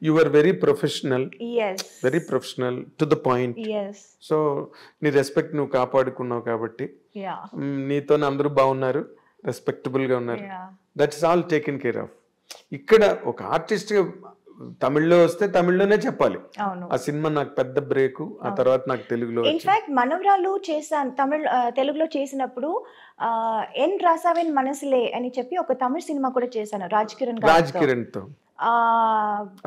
You are very professional, yes, very professional to the point. yes, so నీ respect నువ్వు కాపాడుకున్నావు కాబట్టి yeah, నీతో అందరూ బాగున్నారు, రెస్పెక్టబుల్ గా ఉన్నారు. yeah, that's all taken care of. ఇక్కడ ఒక ఆర్టిస్ట్ గా తమిళ్లో వస్తే తమిళ్లోనే చెప్పాలి, అవును. ఆ సినిమా నాకు పెద్ద బ్రేక్, ఆ తర్వాత నాకు తెలుగులో ఇన్ఫాక్ట్ మనవరాలు చేశాను తెలుగులో చేసినప్పుడు ఎన్ రాసావెన్ మనసులే అని చెప్పి ఒక తమిళ సినిమా కూడా చేశాను రాజ్ కిరణ్ తో.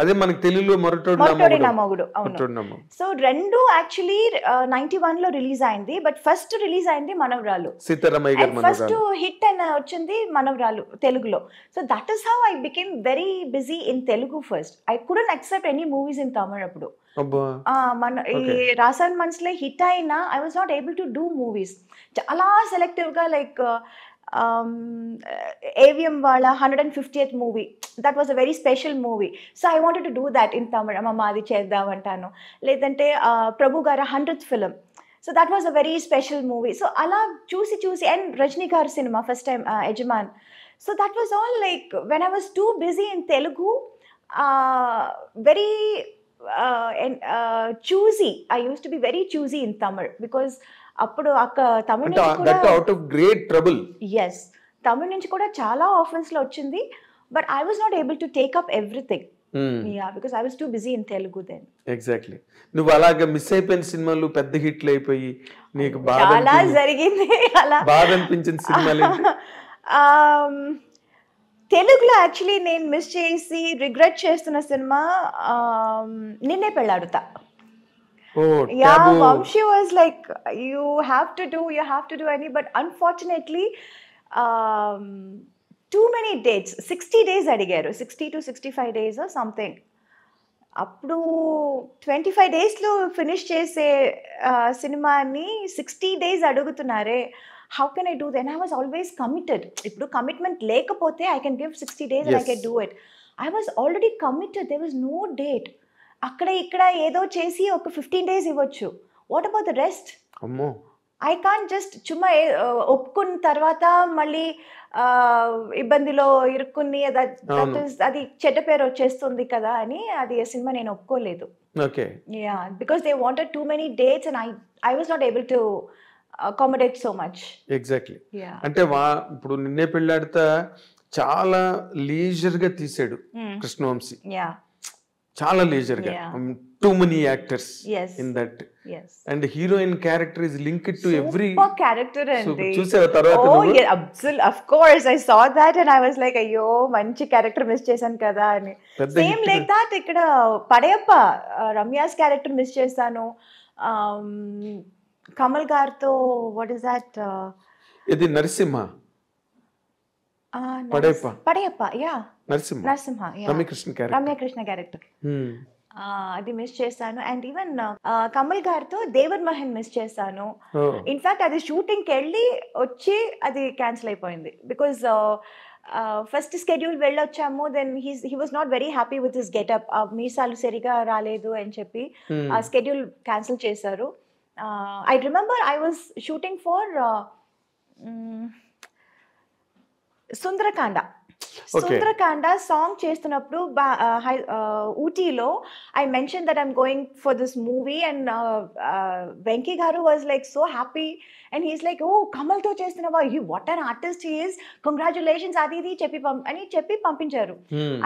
అదే మనకి తెలుగులో మొరటోడి నా మొగుడు. అవును. సో రెండు యాక్చువల్లీ 91 లో రిలీజ్ అయింది, బట్ ఫస్ట్ రిలీజ్ అయింది మనవరాలు. సీతారామయ్య గారి ఫస్ట్ హిట్ అని వచ్చింది మనవరాలు తెలుగులో. So that is how I became very busy in Telugu first. I couldn't accept any movies in Tamil అప్పుడు. మన ఈ రాసాన్ మనసులే హిట్ అయినా I was not able to do movies. చాలా సెలెక్టివ్ గా, లైక్ AVM వాళ్ళ 150th movie, that was a very special movie. So I wanted to do that in Tamil. అమ్మ అది చేద్దామంటాను. లేదంటే ప్రభు గారి 100th film. So that was a very special movie. So అలా చూసి and Rajini గారి cinema first time Yajaman. So that was all like when I was too busy in Telugu, very choosy. I used to be very choosy in Tamil because అప్పుడు తమిళ నుంచి కూడా out of great trouble. yes, తమిళ నుంచి కూడా చాలా offers లో వచ్చింది, but I was not able to take up everything. Yeah, because I was too busy in Telugu then. Exactly. నువ్వు అలాగా మిస్ అయిపోయిన సినిమాలు పెద్ద హిట్లు అయిపోయి నీకు చాలా జరిగింది. అలా బాధ అనిపించిన సినిమాలు తెలుగులో యాక్చువల్లీ నేను మిస్ చేసి రిగ్రెట్ చేస్తున్న సినిమా నిన్నే Pelladatha. Yeah, Vamshi was like, you have to do any, but unfortunately, too many dates, 60 days అడిగారు, 60 to 65 days or something. అప్పుడు 25 daysలో ఫినిష్ చేసే సినిమాని 60 days అడుగుతున్నారే. How can I do that? And I was always committed. ఇప్పుడు commitment లేకపోతే I can give 60 days and I can do it. I was already committed. There was no date. అక్కడ ఇక్కడ ఏదో చేసి ఒక 15 days ఇవ్వచ్చు. What about the rest? అమ్మో, I can't just చుమ్మా ఒప్పుకున్న తర్వాత మళ్ళీ ఇబ్బందిలో ఇరుక్కుని అది చెడ్డ పేరు వచ్చేస్తుంది కదా అని అది సినిమా నేను ఒప్పుకోలేదు. Okay. Yeah, because they wanted too many dates and I was not able to accommodate so much. Exactly. అంటే ఇప్పుడు నిన్నే పెళ్ళాడితే చాలా లీజర్ గా తీసాడు కృష్ణవంశీ. యా, చాలా లీజర్ గా. Too many actors in that, and heroine character is linked to every character. అండి చూసావా తర్వాత? of course I saw that and I was like, అయ్యో మంచి క్యారెక్టర్ మిస్ చేశాను కదా అని. సేమ్ లైక్ దట్ ఇక్కడ పడయప్ప రమ్యాస్ క్యారెక్టర్ మిస్ చేశాను. కమల్ గారితో వాట్ ఇస్ దట్, ఇది నరసింహ పడయప్ప. యా, నరసింహ రమ్యకృష్ణ క్యారెక్టర్ అది మిస్ చేశాను. అండ్ ఈవెన్ కమల్ గారితో దేవర్ మహన్ మిస్ చేశాను. ఇన్ఫాక్ట్ అది షూటింగ్కి వెళ్ళి వచ్చి అది క్యాన్సిల్ అయిపోయింది బికాజ్ ఫస్ట్ స్కెడ్యూల్ వెళ్ళొచ్చాము. Then he was not very happy with his getup. మీసాలు సరిగా రాలేదు అని చెప్పి ఆ స్కెడ్యూల్ క్యాన్సిల్ చేశారు. I remember I was shooting for Sundarakanda song చేస్తున్నప్పుడు ఊటీలో I mention that I'm going for this movie and Venky గారు was like so happy and he's like, oh కమల్తో చేస్తున్నావా, what an artist he is, congratulations అది ఇది చెప్పి పంపించారు.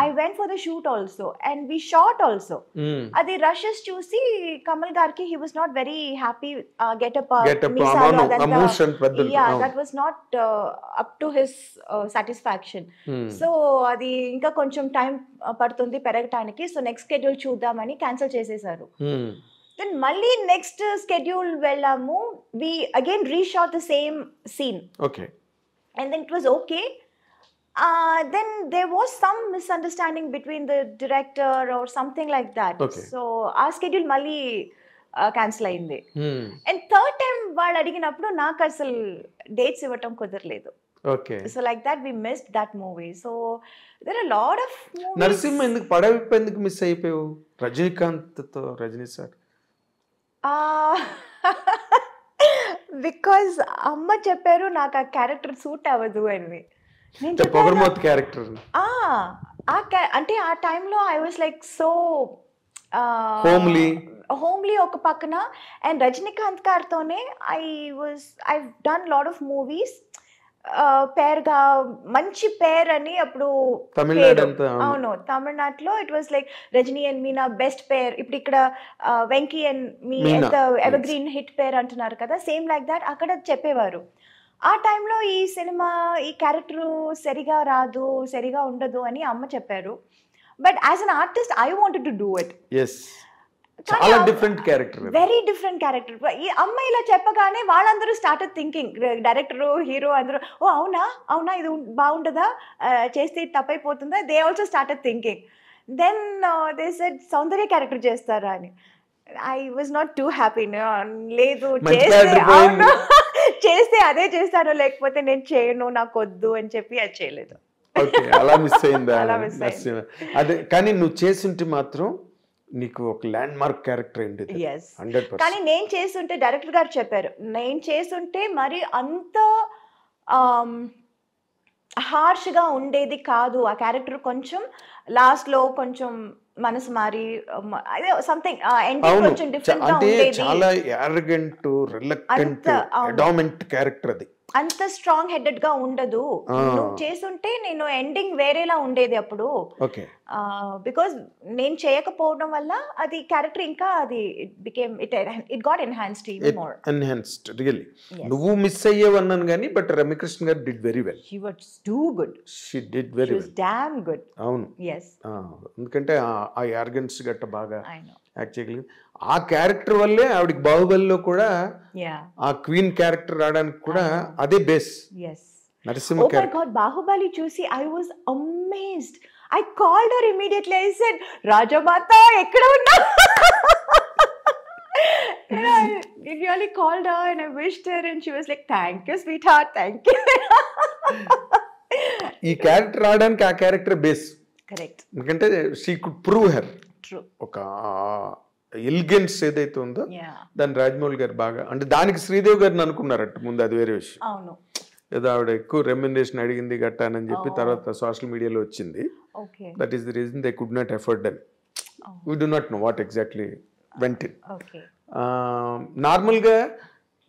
I went for the shoot also and we shot also. అది rushes చూసి కమల్ గారికి he was not very happy. Getup that was not up to his satisfaction. So అది ఇంకా కొంచెం టైం పడుతుంది పెరగటానికి, సో నెక్స్ట్ స్కెడ్యూల్ చూద్దామని క్యాన్సిల్ చేసేసారు. దెన్ మళ్ళీ నెక్స్ట్ స్కెడ్యూల్ వెళ్ళాము. We again reshot the same scene. Okay. And then it was okay. Then there was some misunderstanding between the director or something like that. So our schedule మళ్ళీ cancel అయింది. And third time వాళ్ళు అడిగినప్పుడు నాకు అసలు dates ఇవ్వటం కుదరలేదు. Okay. So like that we missed that movie. So there are a lot of movies. Narasimha ఎందుకు పడవిప్ప ఎందుకు మిస్ అయిపోయావు రజనీకాంత్ తో? రజనీ సార్ బికాజ్ అమ్మ చెప్పారు నాకు ఆ క్యారెక్టర్ సూట్ అవ్వదు అని. పొగర్మోత్ క్యారెక్టర్ అంటే ఆ టైంలో I was like so homely ఒక పక్కన. అండ్ రజనీకాంత్ గారితోనే I done lot of movies పేర్గా, మంచి పేర్ అని అప్పుడు అవును తమిళనాడులో it was like Rajini and Meena best pair. ఇప్పుడు ఇక్కడ Venky and me evergreen hit pair అంటున్నారు కదా, సేమ్ లైక్ దాట్ అక్కడ చెప్పేవారు. ఆ టైంలో ఈ సినిమా ఈ క్యారెక్టర్ సరిగా రాదు, సరిగా ఉండదు అని అమ్మ చెప్పారు. But as an artist I wanted to do it. చాలా different character, very different character. ఈ అమ్మాయి ఇలా చెప్పగానే వాళ్ళందరూ స్టార్టెడ్ థింకింగ్, డైరెక్టర్ హీరో అందరూ, ఓ అవునా అవునా ఇది బాగుంటుందా, చేస్తే తప్పైపోతుందా, they also started thinking. Then they said Soundarya character చేస్తారా అని. I was not too happy. లేదు చేస్తే అదే చేస్తాను, లేకపోతే నేను చేయను, నాకు వద్దు అని చెప్పి అది చేయలేదు. అలా మిస్ అయిందా? అదే, కానీ నువ్వు చేస్తుంటే మాత్రం నీకు ఒక ల్యాండ్ మార్క్ క్యారెక్టర్ అయింది. కానీ నేను చేస్తుంటే డైరెక్టర్ గారు చెప్పారు, నేను చేస్తుంటే మరి అంత హార్ష్గా ఉండేది కాదు ఆ క్యారెక్టర్. కొంచెం లాస్ట్ లో కొంచెం మనసు మారి అదే సంథింగ్ ఎండింగ్ కొంచెం డిఫరెంట్ గా ఉండేది. చాలా యారగెంట్, రిలక్టెంట్, అడామెంట్ క్యారెక్టర్ అది. అంత స్ట్రాంగ్ హెడెడ్ గా ఉండదు. నువ్వు చేస్తుంటే నేను ఎండింగ్ వేరేలా ఉండేది అప్పుడు. బికాస్ నేను చేయకపోవడం వల్ల అది క్యారెక్టర్ ఇంకా అది it got enhanced even more. Enhanced really. నువ్వు మిస్ అయ్యేవన్నాను కానీ బట్ రమ్యకృష్ణ గారు did very well. She was too good. She did very well. Damn good. అవును. ఎందుకంటే ఆ యార్గెన్స్ గట్ట బాగా యాక్ట్ చేయగలిగింది. ఆ క్యారెక్టర్ వల్లే ఆవిడకి బాహుబలిలో కూడా ఆ క్వీన్ క్యారెక్టర్ రావడానికి కూడా అదే బేస్. నరసింహ క్యారెక్టర్. బాహుబలి చూసి I was amazed. I called her immediately. I said, Rajamata, ekkada unna? I really called her and I wished her and she was like, thank you, sweetheart, thank you. ఈ character రావడానికి ఆ character base. Correct. ఎందుకంటే she could prove her. True. ఒక elegance ఏదైతే ఉందో దాన్ని రాజమౌళి గారు బాగా, అంటే దానికి శ్రీదేవి గారిని అనుకున్నారట ముందు, అది వేరే విషయం. అవును. ఏదో ఆవిడ ఎక్కువ రెమ్యునరేషన్ అడిగింది గట్టానని చెప్పి తర్వాత సోషల్ మీడియాలో వచ్చింది. That is the reason they could not afford them. We do not know what exactly went in. నార్మల్గా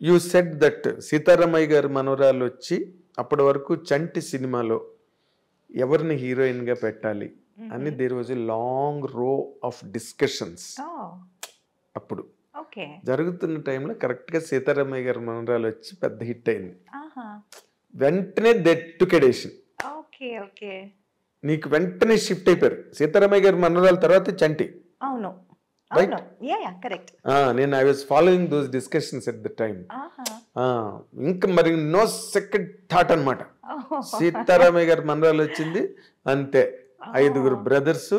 యూ సెడ్ దట్ సీతారామయ్య గారు మనవరాలు వచ్చి అప్పటి వరకు చంటి సినిమాలో ఎవరిని హీరోయిన్గా పెట్టాలి అని దేర్ వాజ్ ఎ లాంగ్ రో ఆఫ్ డిస్కషన్స్. అప్పుడు జరుగుతున్న టైంలో కరెక్ట్గా సీతారామయ్య గారు మనవరాలు వచ్చి పెద్ద హిట్ అయింది. వెంటనే దెట్టుకెడేషన్ నీకు వెంటనే షిఫ్ట్ అయిపోయారు. సీతారామయ్య గారి మనవరాల తర్వాత చంటి. అవును. నేను I was following those discussions at the time. ఇంకా మరి నో సెకండ్ థాట్ అనమాట. సీతారామయ్య గారి మనవరాలు వచ్చింది అంతే. 5 బ్రదర్స్,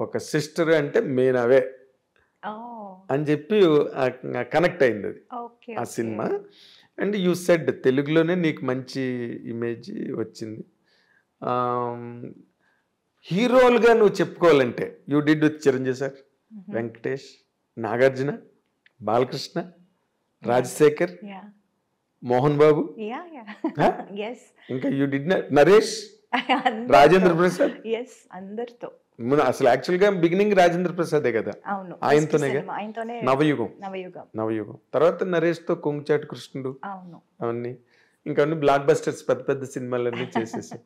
ఒక సిస్టర్, అంటే మేనవే అని చెప్పి కనెక్ట్ అయింది అది ఆ సినిమా. అండ్ యూ సెడ్ తెలుగులోనే నీకు మంచి ఇమేజ్ వచ్చింది. హీరోలుగా నువ్వు చెప్పుకోవాలంటే you did with Chiranjeevi sir, Venkatesh, Nagarjuna, Balakrishna, Rajasekhar, Mohan Babu, ఇంకా యూ డిడ్ నరేష్, రాజేంద్ర ప్రసాద్. అందరితో అసలు యాక్చువల్ గా బిగినింగ్ రాజేంద్ర ప్రసాదే కదా, ఆయనతోనే. నవయుగం తర్వాత నరేష్ తో కొంగుచాటి కృష్ణుడు, అవన్నీ ఇంకా బ్లాక్ బస్టర్స్, పెద్ద పెద్ద సినిమాలన్నీ చేసేసి.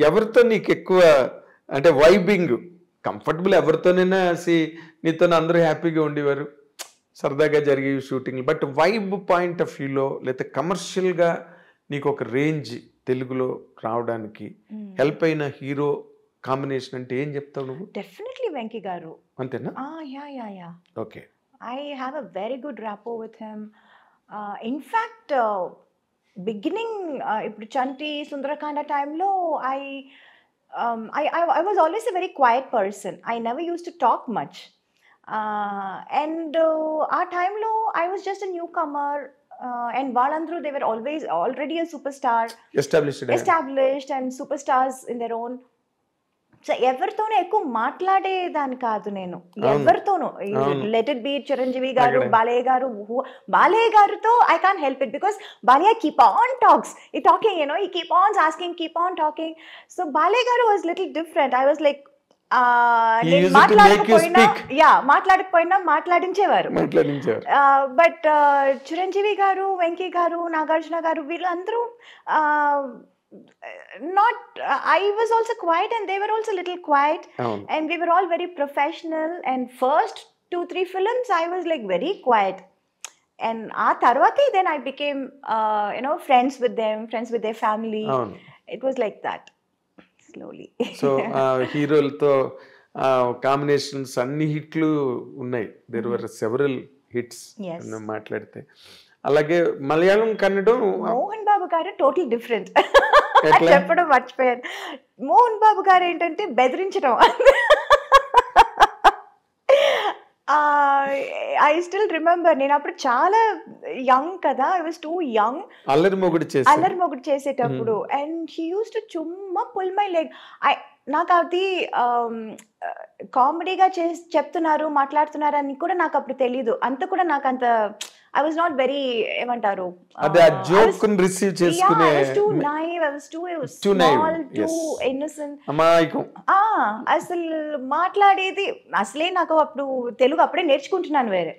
ఎవరితో నీకు ఎక్కువ అంటే వైబింగ్ కంఫర్టబుల్? ఎవరితోనైనా నీతో అందరూ హ్యాపీగా ఉండేవారు, సరదాగా జరిగే shooting. But vibe point of వ్యూలో లేదా కమర్షియల్గా నీకు ఒక రేంజ్ తెలుగులో రావడానికి హెల్ప్ అయిన హీరో కాంబినేషన్ అంటే ఏం చెప్తావు నువ్వు? డెఫినెట్లీ వెంకీ గారు. అంతేనా? Yeah. Okay. I have a very good rapport with him. In fact, beginning ఇప్పుడు చంటి సుందరకాండ టైంలో I was always a very quiet person. I never used to talk much. And ఆ టైంలో I was just a newcomer. And వాళ్ళందరూ they were already a superstar, established and superstars in their own. So ఎవరితోనూ ఎక్కువ మాట్లాడేదాన్ని కాదు నేను, ఎవరితోనూ. Let it be Chiranjeevi గారు, బాలయ్య గారితో I can't help it because Balayya keep on talks, ఈ టాకింగ్ ఈ keep on asking, keep on talking. So Balayya గారు was little different. I was like మాట్లాడకపోయినా మాట్లాడించేవారు. బట్ చిరంజీవి గారు, వెంకీ గారు, నాగార్జున గారు వీళ్ళందరూ not I was also quiet and they were also little quiet, and we were all very professional, and first 2-3 films I was like very quiet, and aa tarvati then I became friends with them, friends with their family. It was like that slowly. So హీరోలతో combinations అన్ని హిట్లు ఉన్నాయి. there were several hits మాట్లాడితే. అలాగే మలయాళం, కన్నడం మోహన్ బాబు గారు total different. చెప్పడం మర్చిపోయాను. మోహన్ బాబు గారు ఏంటంటే బెదిరించడం. ఐ స్టిల్ రిమెంబర్, నేను అప్పుడు చాలా యంగ్ కదా, I was two young. Allari Mogudu చేసేటప్పుడు అండ్ హీ యూస్ టు చుమ్మా పుల్ మై లెగ్. నాకు అది కామెడీగా చెప్తున్నారు, మాట్లాడుతున్నారు అని కూడా నాకు అప్పుడు తెలీదు. అంత కూడా నాకు అంత I was not very ఏమంటారు, joke రిసీవ్ చేసుకునే. I was too naive, I was too small, too innocent. అమాయకం. అసలు మాట్లాడేది అసలే నాకు అప్పుడు తెలుగు అప్పుడే నేర్చుకుంటున్నాను వేరే.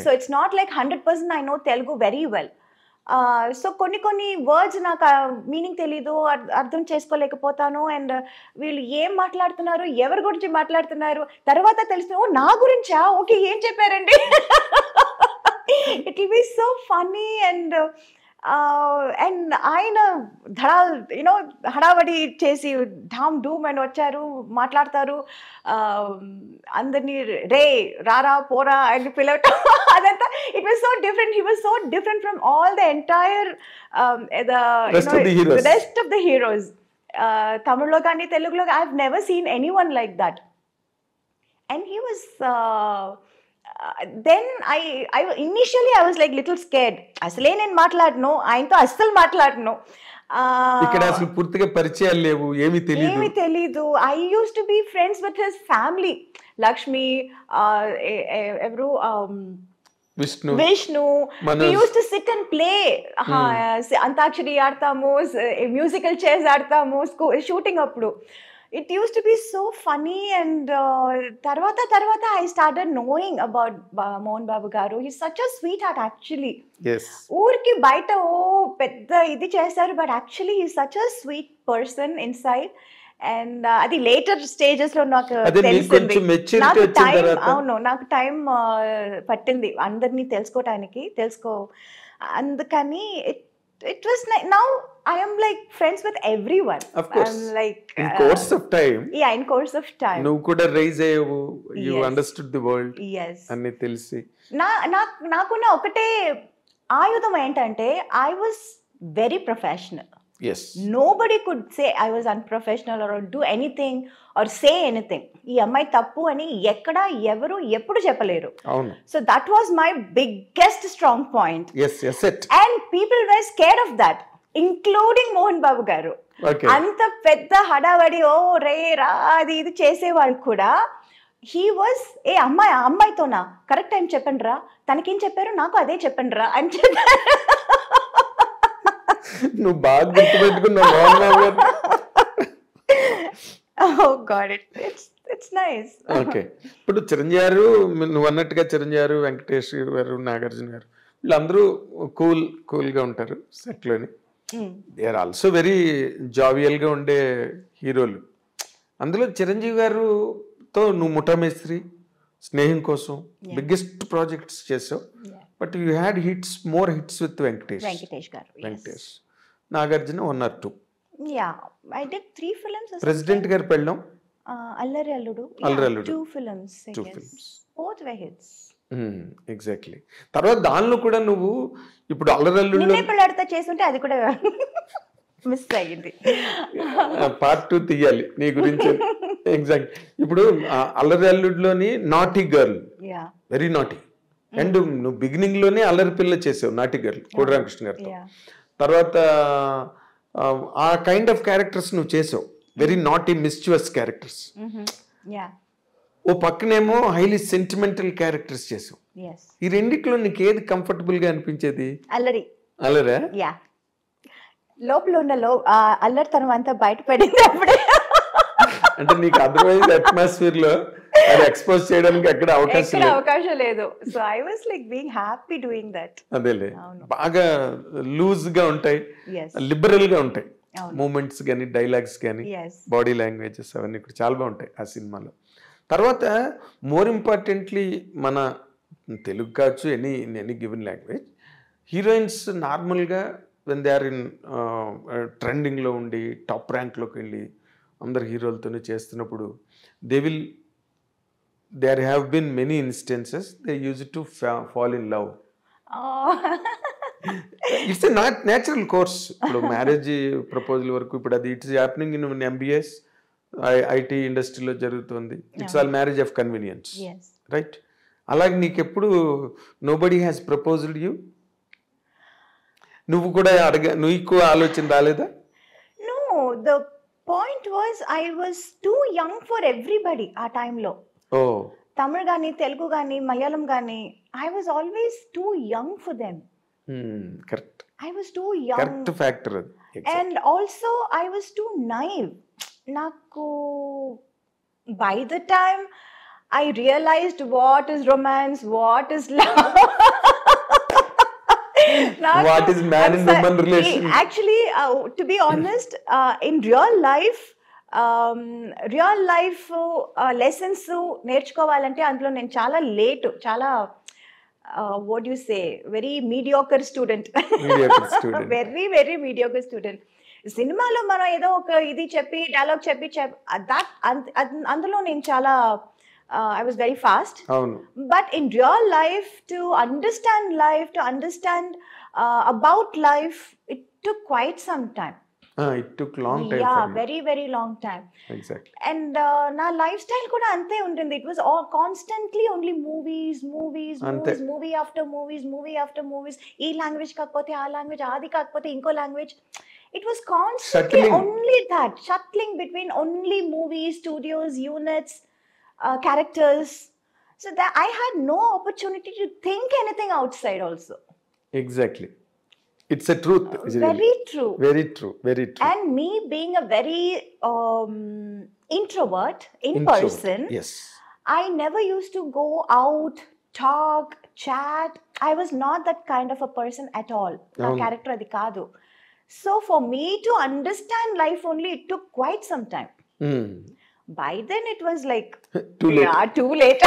So it's not like 100% I know Telugu very well. So కొన్ని వర్డ్స్ నాకు మీనింగ్ తెలీదు, అర్థం చేసుకోలేకపోతాను. అండ్ వీళ్ళు ఏం మాట్లాడుతున్నారు, ఎవరి గురించి మాట్లాడుతున్నారు తర్వాత తెలిసిన, ఓ నా గురించా, ఓకే ఏం చెప్పారండి. It will be so funny, and ఆయన హడావడి చేసి ఢామ్ డూమ్ అని వచ్చారు, మాట్లాడతారు, అందరినీ రే రారా పోరా అని పిలవటం, అదంతా. It was so different. He was so different from all the entire rest of the heroes. Tamil lo gaani Telugu lo, I've never seen anyone like that. And he was then I initially I was like little scared. అసలే నేను మాట్లాడను, ఆయనతో అస్సలు మాట్లాడను. ఇక్కడ అసలు పూర్తిగా పరిచయాలు లేవు, ఏమీ తెలీదు. I used to be friends with his family, Lakshmi, ఎవరు, Vishnu. We used to sit and play. Antakshari ఆడతాము, మ్యూజికల్ చైర్స్ ఆడతాము షూటింగ్ అప్పుడు. It used to be so funny, and tarvata I started knowing about Mohan Babu garu. He's such a sweetheart actually. Yes. Urki baita pedda idi chesaru, but actually he's such a sweet person inside. And adi later stages lo నాకు తెలిసింది. నాకు time పట్టింది అందరినీ తెలుసుకోవటానికి. అందుకని it was like, now I am like friends with everyone. Of course. I'm like in course of time. Yeah, in course of time. Nu kuda raise ayevu, you understood the world. Yes. Anni telisi. నాకున్న ఒకటే ఆయుధం ఏంటంటే I was very professional. Yes. Nobody could say I was unprofessional or do anything or say anything. ఈ అమ్మాయి తప్పు అని ఎక్కడ ఎవరు ఎప్పుడు చెప్పలేరు. అవును. So that was my biggest strong point. Yes, it. And people were scared of that, including Mohan Babu garu. Okay. అంత పెద్ద హడావడి ఓ రే రా అది ఇది చేసేవాళ్ళు కూడా he was ఏ అమ్మాయితోనా కరెక్ట్ టైం చెప్పండి రా, తనకేం చెప్పారు నాకు అదే చెప్పండి రా అని చెప్పారు. నువ్వు బాగా గుర్తుపెట్టుకున్నావు. Oh God, it's nice. Okay. ఇప్పుడు చిరంజీవి గారు, నువ్వు అన్నట్టుగా చిరంజీవి గారు, వెంకటేష్ గారు, నాగార్జున గారు వీళ్ళందరూ కూల్గా ఉంటారు సెట్లోని. దే ఆర్ ఆల్సో వెరీ జావియల్గా ఉండే హీరోలు. అందులో చిరంజీవి గారుతో నువ్వు ముఠామేస్త్రి, స్నేహం కోసం బిగ్గెస్ట్ ప్రాజెక్ట్స్ చేసావు. But you had more hits with Venkatesh గారు. Venkatesh, Nagarjuna 1 or 2. Yeah, I did 3 films. President Gari Pellam, Allari Alludu. 2 films. Both were hits. Exactly. తర్వాత దానిలో కూడా నువ్వు ఇప్పుడు అల్లరి అల్లుడు నిన్నే పెళ్ళాడతా చేస్తుంటే అది కూడా మిస్ అయ్యింది. Part 2 తీయాలి నీ గురించి. ఎగ్జాక్ట్. ఇప్పుడు అల్లరి అల్లుడులోని naughty girl, very naughty. And నువ్వు బిగినింగ్ లోనే అల్లరి పిల్ల చేసావు, నాటీ గర్ల్, కోడి రామకృష్ణ గారితో. తర్వాత ఆ కైండ్ ఆఫ్ క్యారెక్టర్స్ నువ్వు చేసావు. Very naughty mischievous characters. ఓ పక్కనేమో హైలీ సెంటిమెంటల్ క్యారెక్టర్స్ చేసావు. ఈ రెండిట్లో నీకు ఏది కంఫర్టబుల్ గా అనిపించేది? అల్లరి. అల్లరా? యా, లోపల ఉన్న అల్లరితనం అంతా బయటపడింది అప్పుడే. అంటే నీకు అదర్వైజ్ అట్మాస్ఫియర్ లో అది ఎక్స్పోజ్ చేయడానికి ఎక్కడ అవకాశం లేదు. So I was like being happy doing that. అదేలే, బాగా లూజ్ గా ఉంటాయి, లిబరల్ గా ఉంటాయి మూమెంట్స్ కానీ, డైలాగ్స్ కానీ, బాడీ లాంగ్వేజెస్ అవన్నీ కూడా చాలా బాగుంటాయి ఆ సినిమాలో. తర్వాత మోర్ ఇంపార్టెంట్లీ మన తెలుగు కావచ్చు, ఎనీ గివెన్ లాంగ్వేజ్, హీరోయిన్స్ నార్మల్గా వెన్ దే ఆర్ ఇన్ ట్రెండింగ్లో ఉండి టాప్ ర్యాంక్లోకి వెళ్ళి అందరు హీరోలతోనే చేస్తున్నప్పుడు there have been many instances they used to fall in love. It's a natural course. ఇప్పుడు మ్యారేజ్ ప్రపోజల్ వరకు ఇప్పుడు అది it's happening in MBS IT ఇండస్ట్రీలో జరుగుతుంది. It's all marriage of convenience, right? అలాగే నీకెప్పుడు నోబడీ హ్యాస్ ప్రపోజ్డ్ యూ? నువ్వు కూడా నీకు ఆలోచన రాలేదా? No, the point was I was too young for everybody ఆ టైంలో. తమిళ్ గానీ, తెలుగు గానీ, మలయాళం గానీ, I was always too young for them. Correct. I was too young. Correct factor. Exactly. And also I was too naive. Naku, by the time I realized what is romance, what is love, what is man and woman relation. Actually, to be honest, in real life lessons నేర్చుకోవాలంటే అందులో నేను చాలా late, చాలా what you say, very mediocre student. Very mediocre student. సినిమాలో మనం ఏదో ఒక ఇది చెప్పి డైలాగ్ చెప్పి అందులో నేను చాలా I was very fast. But in real life, to understand about life, it took quite some time. It took long time. Yeah, very, very long time. Exactly. And na lifestyle kuda ante untindi. It was all constantly only movies, movie after movies. Ee language kakapothe aa language, adi kakapothe inko language. It was constantly only that, shuttling between only movies, studios, units, characters. So that I had no opportunity to think anything outside also. Exactly. It's a truth. Very true. Very true. Very true. And me being a very introvert in person, yes, I never used to go out, talk, chat. I was not that kind of a person at all. Na character adi kaadu. So for me to understand life only, it took quite some time. By then it was like too late. Yeah, too late.